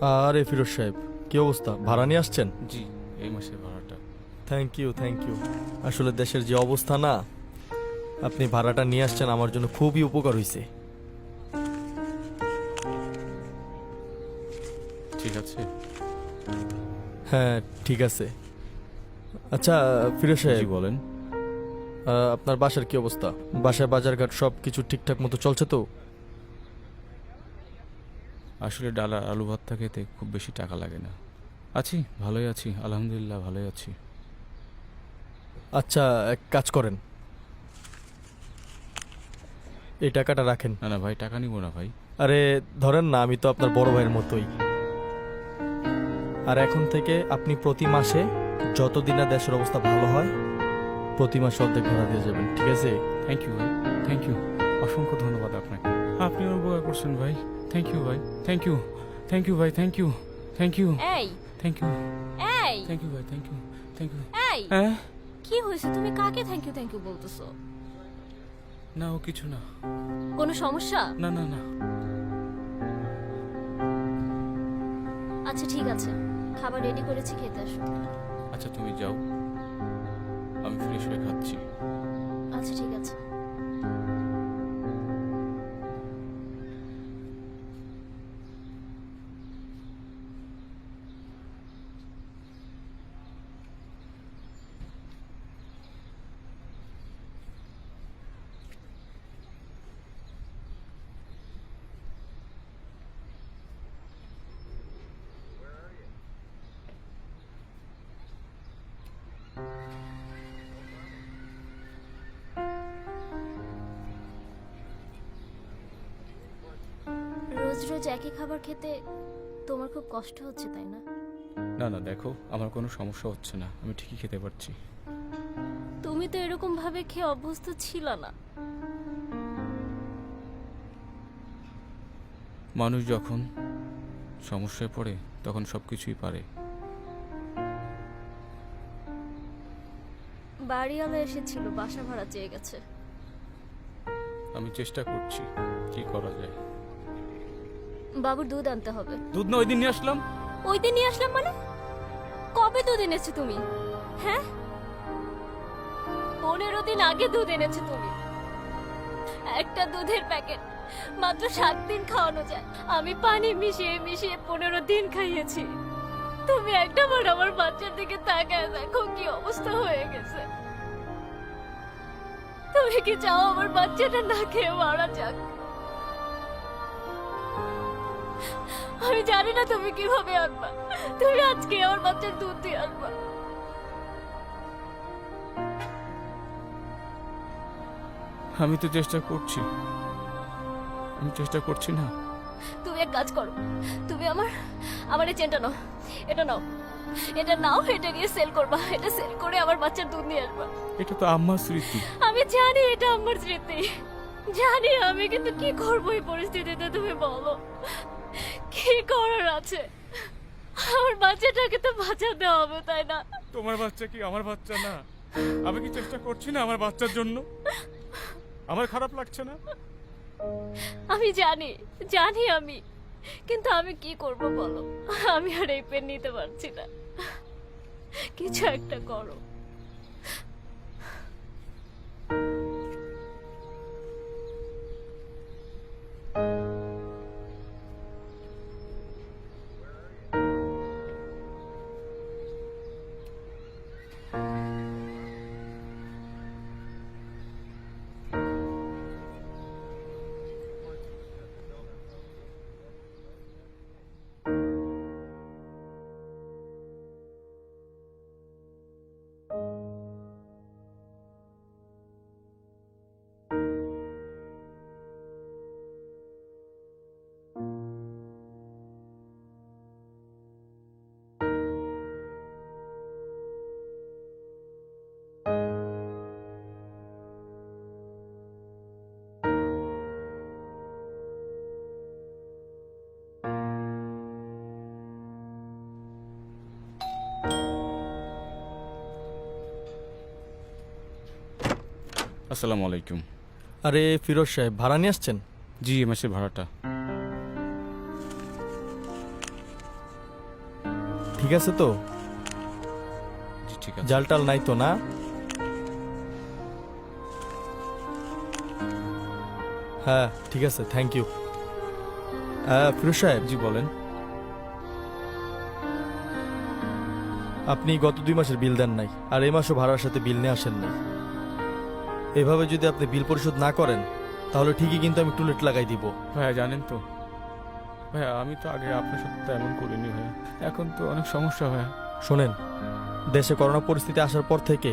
আরে ফিরোজ সাহেব, কি অবস্থা? ভাড়া নিয়ে আসছেন? জি, এই মাসের ভাড়াটা। Thank you thank you. আসলে দেশের যে অবস্থা না, আপনি ভাড়াটা নিয়ে আসছেন আমার জন্য খুবই উপকার হয়েছে। ঠিক আছে। হ্যাঁ ঠিক আছে। আচ্ছা ফিরোজ জি সাহেব, বলেন। আপনার বাসার কি অবস্থা? বাসায় বাজারঘাট সব কিছু ঠিকঠাক মতো চলছে তো? আসলে ডাল আর আলু ভর্তা খেতে খুব বেশি টাকা লাগে না। আছি, ভালোই আছি, আলহামদুলিল্লাহ ভালোই আছি। আচ্ছা এক কাজ করেন, এই টাকাটা রাখেন। না না ভাই, টাকা নিব না ভাই। আরে ধরেন না, আমি তো আপনার বড় ভাইয়ের মতোই। আর এখন থেকে আপনি প্রতি মাসে যতদিন না দেশের অবস্থা ভালো হয়, প্রতি মাসে অর্ধেক ভাড়া দিয়ে যাবেন, ঠিক আছে? থ্যাংক ইউ ভাই, থ্যাংক ইউ। অসংখ্য ধন্যবাদ আপনাকে, আপনি উপকার করছেন ভাই। থ্যাংক ইউ ভাই, থ্যাংক ইউ, থ্যাংক ইউ ভাই, থ্যাংক ইউ, থ্যাংক ইউ, এই থ্যাংক ইউ, এই থ্যাংক ইউ ভাই, থ্যাংক ইউ, থ্যাংক ইউ। এই হ্যাঁ, কি হয়েছে? তুমি কাকে থ্যাংক ইউ বলতেছো? না ও কিছু না। কোনো সমস্যা? না না না। আচ্ছা ঠিক আছে, খাবার রেডি করেছি, খেতে আসো। আচ্ছা তুমি যাও, আমি ফ্রেশ হয়ে খাচ্ছি। আচ্ছা ঠিক আছে। রোজ রোজ একই খাবার খেতে তোমার খুব কষ্ট হচ্ছে, তাই না? না না দেখো, আমার কোনো সমস্যা হচ্ছে না, আমি ঠিকই খেতে পারছি। তুমি তো এরকম ভাবে খেয়ে অভ্যস্ত ছিল না। মানুষ যখন সমস্যায় পড়ে তখন সবকিছুই পারে। বাড়িওয়ালা এসেছিল, বাসা ভাড়া চেয়ে গেছে। আমি চেষ্টা করছি, কি করা যায়। বাবুর দুধ আনতে হবে। দুধ না ওই দিন নিয়ে আসলাম। ওই দিন নিয়ে আসলাম মানে? কবে দুধ এনেছো তুমি? হ্যাঁ, 15 দিন আগে দুধ এনেছো তুমি। একটা দুধের প্যাকেট মাত্র 7 দিন খাওয়ানো যায়। আমি পানি মিশিয়ে মিশিয়ে 15 দিন খাইয়েছি। তুমি একটাবার আমার বাচ্চার দিকে তাকায় দেখো কি অবস্থা হয়ে গেছে। তুমি কি চাও আমার বাচ্চাটা না খেয়ে মারা যাক? আমি জানি না তুমি কিভাবে আনবা। তুমি আজকে আমার বাচ্চার দুধ দিয়ে আনবা। আমি তো চেষ্টা করছি, আমি চেষ্টা করছি না। তুমি এক কাজ করো, তুমি আমার আমার এই চেনটা নাও, এটা নাও, এটা নাও, এটা নিয়ে সেল করবা। এটা সেল করে আমার বাচ্চার দুধ নিয়ে আসবা। এটা তো আম্মার স্মৃতি। আমি জানি এটা আমার স্মৃতি, জানি আমি, কিন্তু কি করবো এই পরিস্থিতিতে? তুমি বলো কি করার আছে? আমার বাচ্চাটাকে তো বাঁচাতে হবে, তাই না? তোমার বাচ্চা কি আমার বাচ্চা না? আমি কি চেষ্টা করছি না আমার বাচ্চার জন্য? আমার খারাপ লাগছে না? আমি জানি, জানি আমি, কিন্তু আমি কি করব বলো? আমি আর এই পেন নিতে পারছি না। কিছু একটা করো। আসসালামু আলাইকুম। আরে ফিরোজ সাহেব, ভাড়া নিয়ে আসছেন? জি, এ মাসের ভাড়াটা। ঠিক আছে তো? জি ঠিক আছে। জাল টাল নাই তো না? হ্যাঁ ঠিক আছে, থ্যাংক ইউ। ফিরোজ সাহেব, জি বলেন। আপনি গত 2 মাসের বিল দেন নাই, আর এই মাসও ভাড়ার সাথে বিল নিয়ে আসেন নাই। এভাবে যদি আপনি বিল পরিশোধ না করেন তাহলে ঠিকই কিন্তু আমি টুলেট লাগাই দিব। ভাইয়া জানেন তো, ভাইয়া আমি তো আগে আপনার সাথে তো এমন করিনি ভাইয়া, এখন তো অনেক সমস্যা ভাইয়া। শোনেন, দেশে করোনা পরিস্থিতি আসার পর থেকে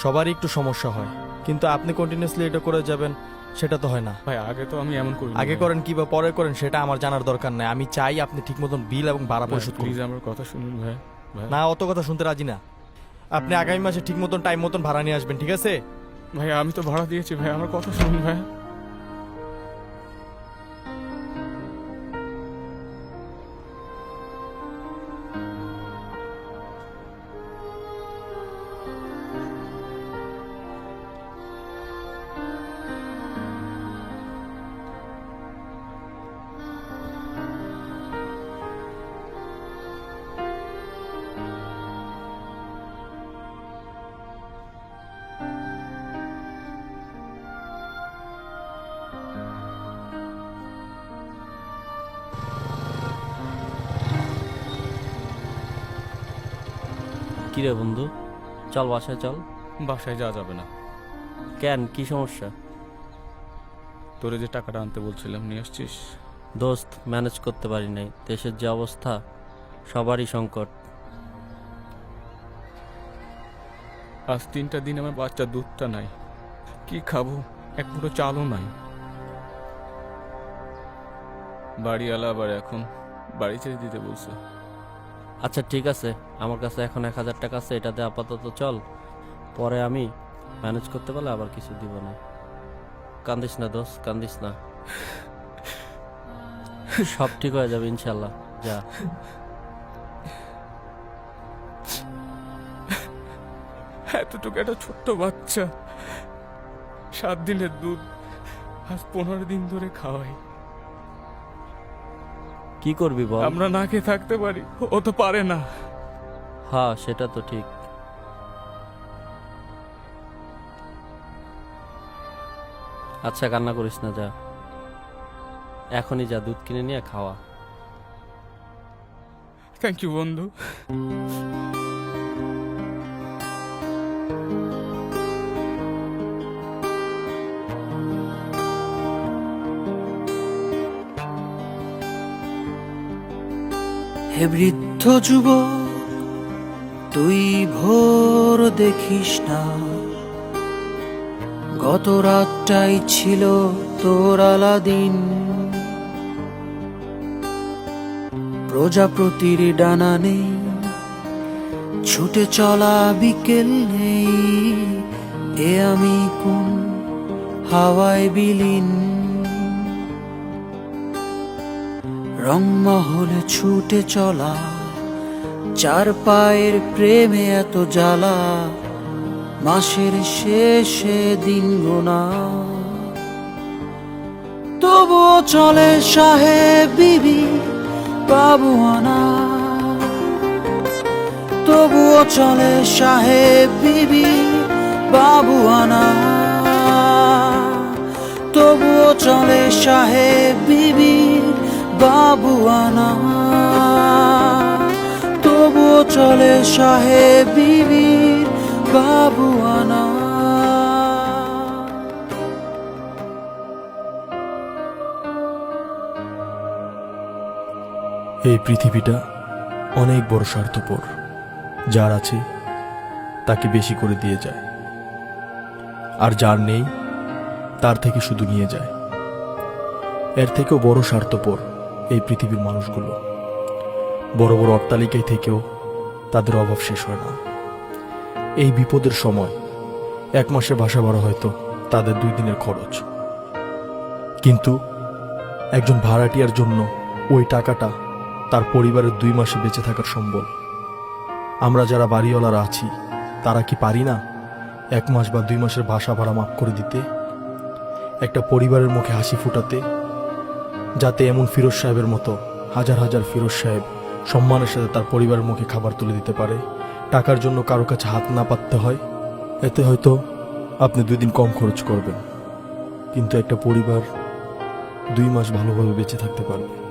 সবারই একটু সমস্যা হয়, কিন্তু আপনি কন্টিনিউয়াসলি এটা করে যাবেন সেটা তো হয় না। ভাই আগে তো আমি এমন করিনি। আগে করেন কি বা পরে করেন সেটা আমার জানার দরকার নাই। আমি চাই আপনি ঠিক মতন বিল এবং ভাড়া পরিশোধ করুন। প্লিজ আমার কথা শুনুন ভাইয়া। না, অত কথা শুনতে রাজি না। আপনি আগামী মাসে ঠিক মতন টাইম মতন ভাড়া নিয়ে আসবেন, ঠিক আছে? ভাইয়া আমি তো ভাড়া দিয়েছি ভাইয়া, আমার কথা শুনুন ভাইয়া। কিরে বন্ধু, চল বাসায় চল। বাসায় যাওয়া যাবে না। কেন, কি সমস্যা? তোরে যে টাকাটা আনতে বলছিলাম নিয়ে আসছিস? দোস্ত, ম্যানেজ করতে পারি নাই, দেশের যে অবস্থা, সবারই সংকট। আজ 3টা দিন আমার বাচ্চা দুধটা নাই, কি খাবো? এক মুঠো চালও নাই। বাড়িওয়ালা আবার এখন বাড়ি ছেড়ে দিতে বলছে। আচ্ছা ঠিক আছে, আমার কাছে এখন 1000 টাকা আছে, এটাতে আপাতত চল, পরে আমি ম্যানেজ করতে পারলে আবার কিছু দিব না। কান্দিস না দোস্ত, কান্দিস না, সব ঠিক হয়ে যাবে ইনশাল্লাহ। যা। এতটুকু একটা ছোট্ট বাচ্চা, 7 দিনের দুধ আজ 15 দিন ধরে খাওয়াই। কি করবি বল? আমরা না খেয়ে থাকতে পারি, ও তো পারে না। হ্যাঁ সেটা তো ঠিক। আচ্ছা কান্না করিস না, যা এখনই যা, দুধ কিনে নিয়ে খাওয়া। থ্যাংক ইউ বন্ধু। হে বৃদ্ধ যুবক, তুই ভোর দেখিস না, গত রাতটাই ছিল তোর আলাদিন। প্রজাপতির ডানা নেই, ছুটে চলা বিকেল নেই, এ আমি কোন হাওয়ায় বিলীন। রংমহলে ছুটে চলা, 4 পায়ের প্রেমে এত জ্বালা, মাসের শেষে দিন গোনা, তবুও চলে সাহেব বিবি বাবুয়ানা, তবুও চলে সাহেব বিবি বাবুয়ানা, তবুও চলে সাহেব বিবি বাবুয়ানা, তবুও চলে সাহেব বিবির বাবুয়ানা। এই পৃথিবীটা অনেক বড় স্বার্থপর, যার আছে তাকে বেশি করে দিয়ে যায়, আর যার নেই তার থেকে শুধু নিয়ে যায়। এর থেকেও বড় স্বার্থপর এই পৃথিবীর মানুষগুলো। বড় বড় অট্টালিকায় থেকেও তাদের অভাব শেষ হয় না। এই বিপদের সময় 1 মাসের বাসা ভাড়া হয়তো তাদের 2 দিনের খরচ, কিন্তু একজন ভাড়াটিয়ার জন্য ওই টাকাটা তার পরিবারের 2 মাসে বেঁচে থাকার সম্বল। আমরা যারা বাড়িওয়ালারা আছি তারা কি পারি না 1 মাস বা 2 মাসের বাসা ভাড়া মাফ করে দিতে, একটা পরিবারের মুখে হাসি ফুটাতে, যাতে এমন ফিরোজ সাহেবের মতো হাজার হাজার ফিরোজ সাহেব সম্মানের সাথে তার পরিবারের মুখে খাবার তুলে দিতে পারে, টাকার জন্য কারো কাছে হাত না পাততে হয়, এতে হয়তো আপনি 2 দিন কম খরচ করবেন, কিন্তু একটা পরিবার 2 মাস ভালোভাবে বেঁচে থাকতে পারবে।